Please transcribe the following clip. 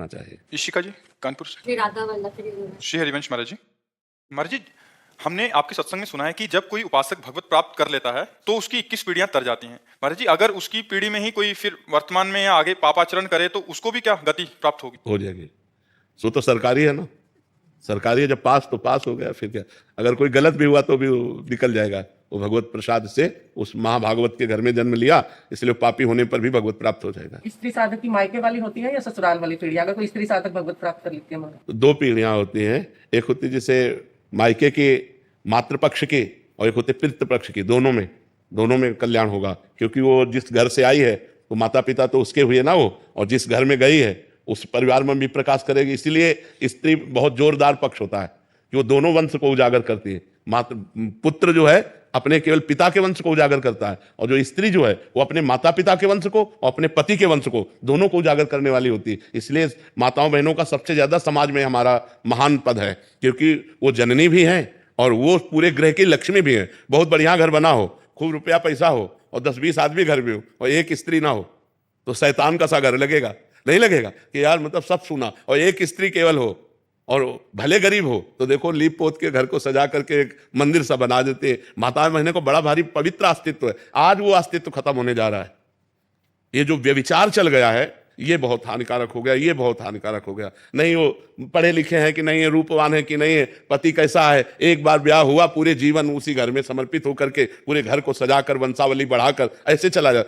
करना चाहिए। इशिका जी, कानपुर से। श्री राधा वल्लभ श्री हरिवंश महाराज जी। महाराज जी, हमने आपके सत्संग में सुना है कि जब कोई उपासक भगवत प्राप्त कर लेता है तो उसकी 21 पीढ़ियां तर जाती हैं। महाराज जी, अगर उसकी पीढ़ी में ही कोई फिर वर्तमान में या आगे पापाचरण करे तो उसको भी क्या गति प्राप्त होगी? हो जाएगी। सो तो सरकारी है ना, सरकारी है, जब पास तो पास हो गया, फिर क्या। अगर कोई गलत भी हुआ तो भी निकल जाएगा। वो भगवत प्रसाद से उस महाभागवत के घर में जन्म लिया, इसलिए पापी होने पर भी भगवत प्राप्त हो जाएगा। स्त्री साधक की मायके वाली होती है या ससुराल वाली पीढ़ी? अगर कोई स्त्री साधक भगवत प्राप्त कर लेती है तो दो पीढ़ियां होती हैं, एक होती जैसे मायके के मातृपक्ष की और एक होते पितृपक्ष की। दोनों में कल्याण होगा, क्योंकि वो जिस घर से आई है वो माता पिता तो उसके हुए ना वो, और जिस घर में गई है उस परिवार में भी प्रकाश करेगी। इसीलिए स्त्री बहुत जोरदार पक्ष होता है कि वो दोनों वंश को उजागर करती है। पुत्र जो है अपने केवल पिता के वंश को उजागर करता है, और जो स्त्री जो है वो अपने माता पिता के वंश को और अपने पति के वंश को, दोनों को उजागर करने वाली होती है। इसलिए माताओं बहनों का सबसे ज्यादा समाज में हमारा महान पद है, क्योंकि वो जननी भी हैं और वो पूरे ग्रह की लक्ष्मी भी हैं। बहुत बढ़िया घर बना हो, खूब रुपया पैसा हो और 10-20 आदमी घर में हो और एक स्त्री ना हो तो शैतान का सा घर लगेगा? नहीं लगेगा कि यार मतलब सब सुना, और एक स्त्री केवल हो और भले गरीब हो तो देखो लीप पोत के घर को सजा करके एक मंदिर सा बना देते हैं। माता बहने को बड़ा भारी पवित्र अस्तित्व है, आज वो अस्तित्व खत्म होने जा रहा है। ये जो व्यभिचार चल गया है ये बहुत हानिकारक हो गया, ये बहुत हानिकारक हो गया। नहीं वो पढ़े लिखे हैं कि नहीं है, रूपवान है कि नहीं है, पति कैसा है, एक बार ब्याह हुआ पूरे जीवन उसी घर में समर्पित होकर के पूरे घर को सजाकर वंशावली बढ़ाकर ऐसे चला जाए।